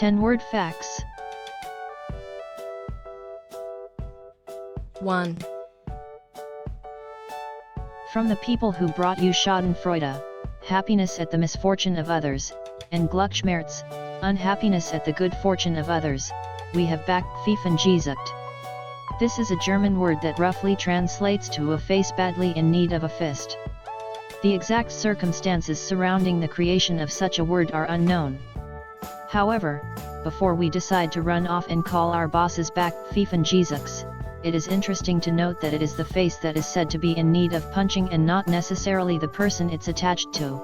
10-word facts. 1. From the people who brought you Schadenfreude, happiness at the misfortune of others, and Glücksschmerz, unhappiness at the good fortune of others, we have back Pfeffengesucht. This is a German word that roughly translates to a face badly in need of a fist. The exact circumstances surrounding the creation of such a word are unknown. However, before we decide to run off and call our bosses back Pfeffengesuchts, it is interesting to note that it is the face that is said to be in need of punching and not necessarily the person it's attached to.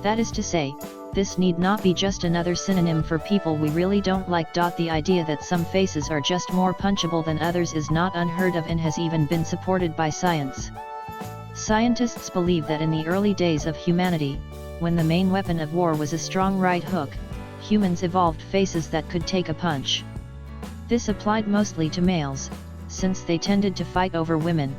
That is to say, this need not be just another synonym for people we really don't like. The idea that some faces are just more punchable than others is not unheard of and has even been supported by science. Scientists believe that in the early days of humanity, when the main weapon of war was a strong right hook, humans evolved faces that could take a punch. This applied mostly to males, since they tended to fight over women.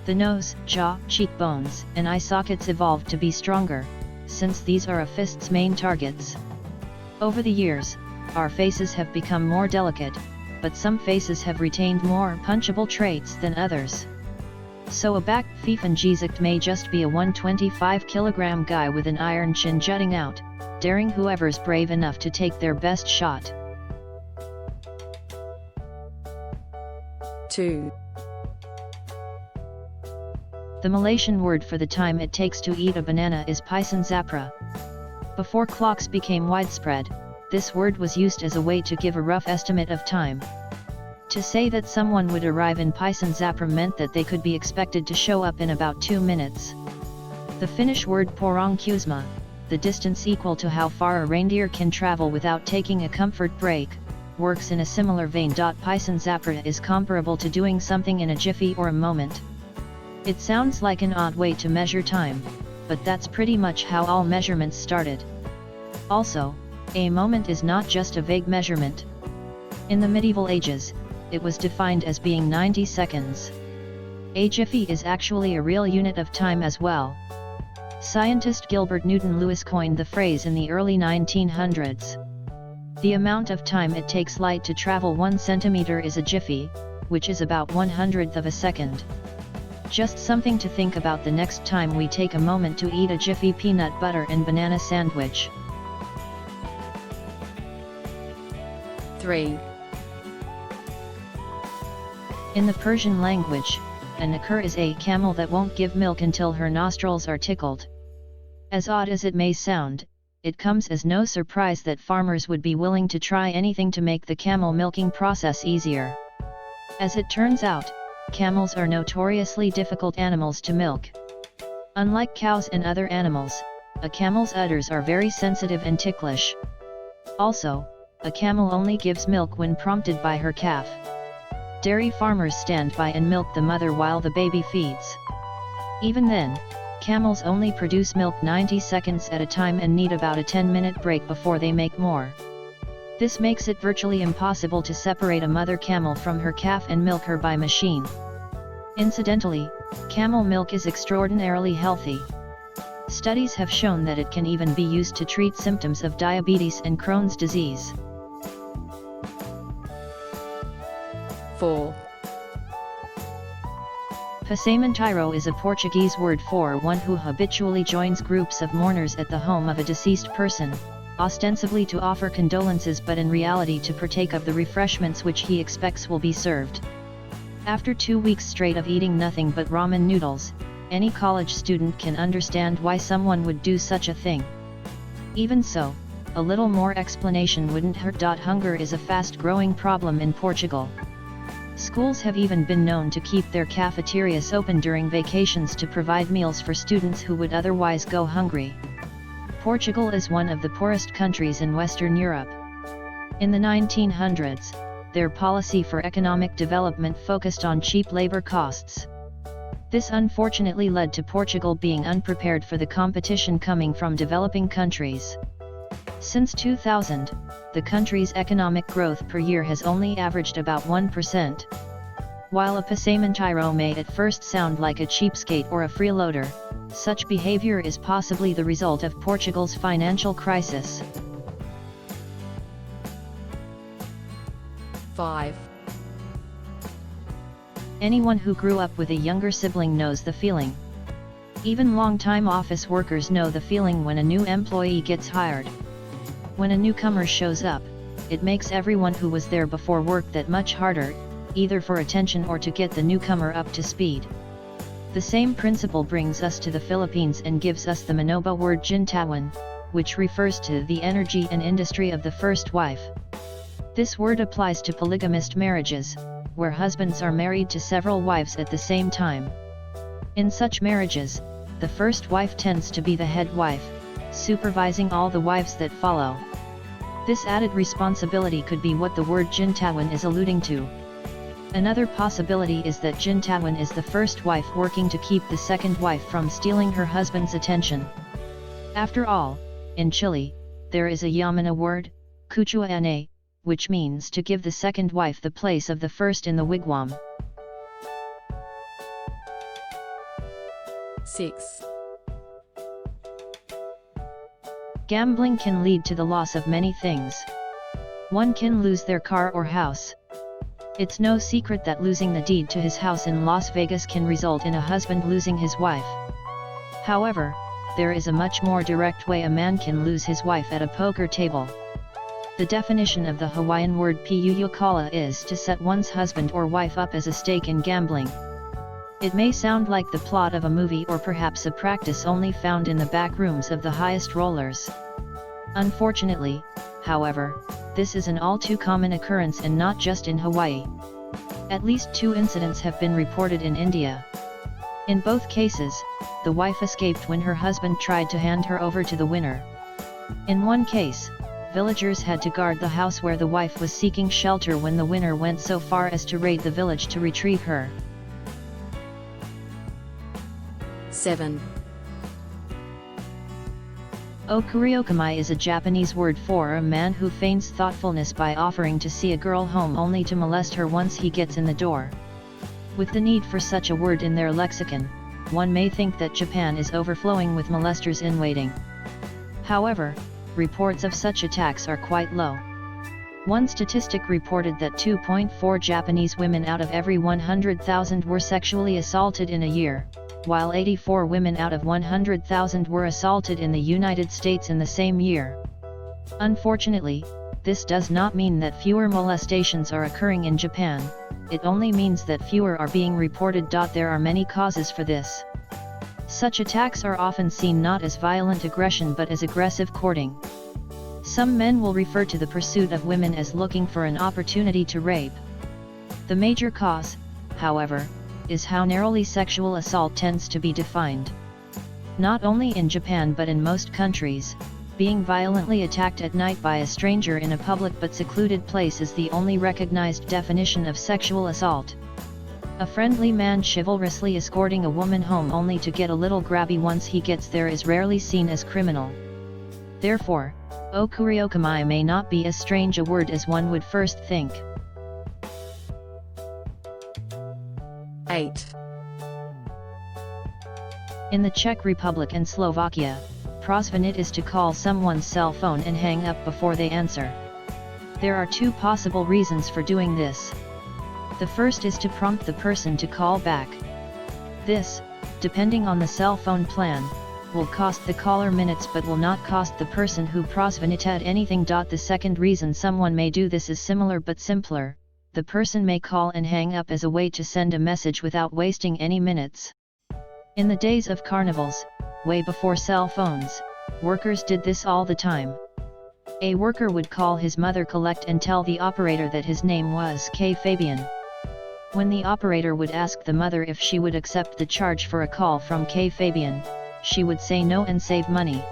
The nose, jaw, cheekbones, and eye sockets evolved to be stronger, since these are a fist's main targets. Over the years, our faces have become more delicate, but some faces have retained more punchable traits than others. So a back Pfeffengesucht may just be a 125-kilogram guy with an iron chin jutting out, daring whoever's brave enough to take their best shot. 2. The Malaysian word for the time it takes to eat a banana is Pisang Zapra. Before clocks became widespread, this word was used as a way to give a rough estimate of time. To say that someone would arrive in Pisang Zapra meant that they could be expected to show up in about 2 minutes. The Finnish word Porangkusma, the distance equal to how far a reindeer can travel without taking a comfort break, works in a similar vein. Pisang Zapra is comparable to doing something in a jiffy or a moment. It sounds like an odd way to measure time, but that's pretty much how all measurements started. Also, a moment is not just a vague measurement. In the medieval ages, it was defined as being 90 seconds. A jiffy is actually a real unit of time as well. Scientist Gilbert Newton Lewis coined the phrase in the early 1900s. The amount of time it takes light to travel 1 centimeter is a jiffy, which is about 1/100th of a second. Just something to think about the next time we take a moment to eat a jiffy peanut butter and banana sandwich. 3. In the Persian language, a nakur is a camel that won't give milk until her nostrils are tickled. As odd as it may sound, it comes as no surprise that farmers would be willing to try anything to make the camel milking process easier. As it turns out, camels are notoriously difficult animals to milk. Unlike cows and other animals, a camel's udders are very sensitive and ticklish. Also, a camel only gives milk when prompted by her calf. Dairy farmers stand by and milk the mother while the baby feeds. Even then, camels only produce milk 90 seconds at a time and need about a 10-minute break before they make more. This makes it virtually impossible to separate a mother camel from her calf and milk her by machine. Incidentally, camel milk is extraordinarily healthy. Studies have shown that it can even be used to treat symptoms of diabetes and Crohn's disease. 4. Passamentiro is a Portuguese word for one who habitually joins groups of mourners at the home of a deceased person, ostensibly to offer condolences but in reality to partake of the refreshments which he expects will be served. After 2 weeks straight of eating nothing but ramen noodles, any college student can understand why someone would do such a thing. Even so, a little more explanation wouldn't hurt. Hunger is a fast-growing problem in Portugal. Schools have even been known to keep their cafeterias open during vacations to provide meals for students who would otherwise go hungry. Portugal is one of the poorest countries in Western Europe. In the 1900s, their policy for economic development focused on cheap labor costs. This unfortunately led to Portugal being unprepared for the competition coming from developing countries. Since 2000, the country's economic growth per year has only averaged about 1%. While a passamentiro may at first sound like a cheapskate or a freeloader, such behavior is possibly the result of Portugal's financial crisis. 5, Anyone who grew up with a younger sibling knows the feeling. Even long-time office workers know the feeling when a new employee gets hired. When a newcomer shows up, it makes everyone who was there before work that much harder, either for attention or to get the newcomer up to speed. The same principle brings us to the Philippines and gives us the Manoba word Jintawan, which refers to the energy and industry of the first wife. This word applies to polygamist marriages, where husbands are married to several wives at the same time. In such marriages, the first wife tends to be the head wife, supervising all the wives that follow. This added responsibility could be what the word Jintawan is alluding to. Another possibility is that Jintawan is the first wife working to keep the second wife from stealing her husband's attention. After all, in Chile, there is a Yamana word, Kuchuane, which means to give the second wife the place of the first in the wigwam. 6, Gambling can lead to the loss of many things. One can lose their car or house. It's no secret that losing the deed to his house in Las Vegas can result in a husband losing his wife. However, there is a much more direct way a man can lose his wife at a poker table. The definition of the Hawaiian word piyuyukala is to set one's husband or wife up as a stake in gambling. It may sound like the plot of a movie or perhaps a practice only found in the back rooms of the highest rollers. Unfortunately, however, this is an all too common occurrence and not just in Hawaii. At least 2 incidents have been reported in India. In both cases, the wife escaped when her husband tried to hand her over to the winner. In one case, villagers had to guard the house where the wife was seeking shelter when the winner went so far as to raid the village to retrieve her. 7, Okuriokamai is a Japanese word for a man who feigns thoughtfulness by offering to see a girl home only to molest her once he gets in the door. With the need for such a word in their lexicon, one may think that Japan is overflowing with molesters in waiting. However, reports of such attacks are quite low. One statistic reported that 2.4 Japanese women out of every 100,000 were sexually assaulted in a year, while 84 women out of 100,000 were assaulted in the United States in the same year. Unfortunately, this does not mean that fewer molestations are occurring in Japan, it only means that fewer are being reported. There are many causes for this. Such attacks are often seen not as violent aggression but as aggressive courting. Some men will refer to the pursuit of women as looking for an opportunity to rape. The major cause, however, is how narrowly sexual assault tends to be defined. Not only in Japan but in most countries, being violently attacked at night by a stranger in a public but secluded place is the only recognized definition of sexual assault. A friendly man chivalrously escorting a woman home only to get a little grabby once he gets there is rarely seen as criminal. Therefore, okuriokamai may not be as strange a word as one would first think. 8, In the Czech Republic and Slovakia, prosvonit is to call someone's cell phone and hang up before they answer. There are 2 possible reasons for doing this. The first is to prompt the person to call back. This, depending on the cell phone plan, will cost the caller minutes but will not cost the person who prosvonited anything. The second reason someone may do this is similar but simpler. The person may call and hang up as a way to send a message without wasting any minutes. In the days of carnivals, way before cell phones, workers did this all the time. A worker would call his mother collect and tell the operator that his name was K. Fabian. When the operator would ask the mother if she would accept the charge for a call from K. Fabian, she would say no and save money.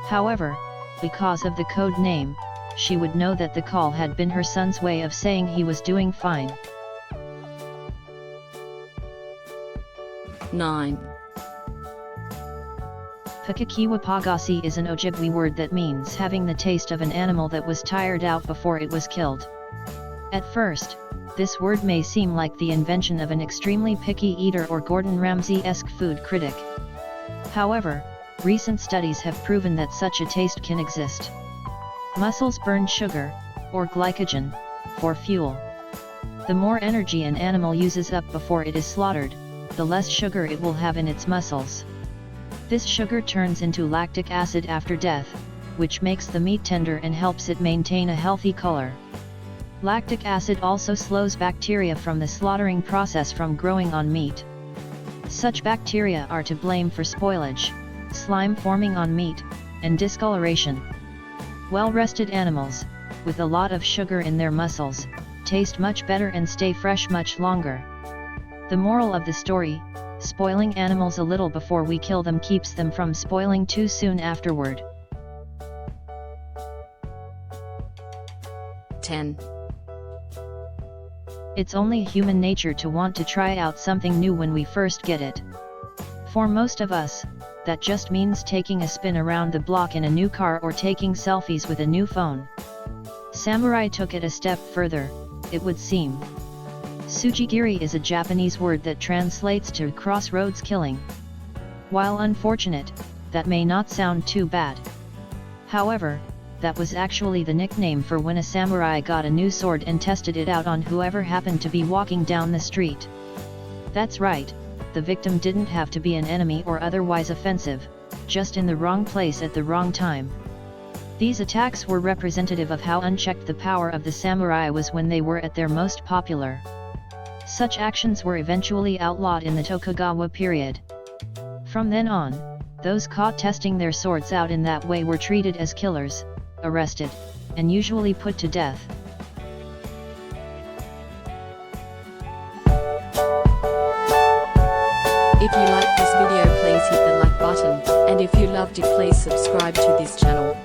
However, because of the code name, she would know that the call had been her son's way of saying he was doing fine. 9, Pakakiwa pagasi is an Ojibwe word that means having the taste of an animal that was tired out before it was killed. At first, this word may seem like the invention of an extremely picky eater or Gordon Ramsay-esque food critic. However, recent studies have proven that such a taste can exist. Mussels burn sugar, or glycogen, for fuel. The more energy an animal uses up before it is slaughtered, the less sugar it will have in its muscles. This sugar turns into lactic acid after death, which makes the meat tender and helps it maintain a healthy color. Lactic acid also slows bacteria from the slaughtering process from growing on meat. Such bacteria are to blame for spoilage, slime forming on meat, and discoloration. Well-rested animals, with a lot of sugar in their muscles, taste much better and stay fresh much longer. The moral of the story: spoiling animals a little before we kill them keeps them from spoiling too soon afterward. 10. It's only human nature to want to try out something new when we first get it. For most of us, that just means taking a spin around the block in a new car or taking selfies with a new phone. Samurai took it a step further, it would seem. Tsujigiri is a Japanese word that translates to crossroads killing. While unfortunate, that may not sound too bad. However, that was actually the nickname for when a samurai got a new sword and tested it out on whoever happened to be walking down the street. That's right, the victim didn't have to be an enemy or otherwise offensive, just in the wrong place at the wrong time. These attacks were representative of how unchecked the power of the samurai was when they were at their most popular. Such actions were eventually outlawed in the Tokugawa period. From then on, those caught testing their swords out in that way were treated as killers, arrested, and usually put to death. If you like this video, please hit the like button, and if you loved it, please subscribe to this channel.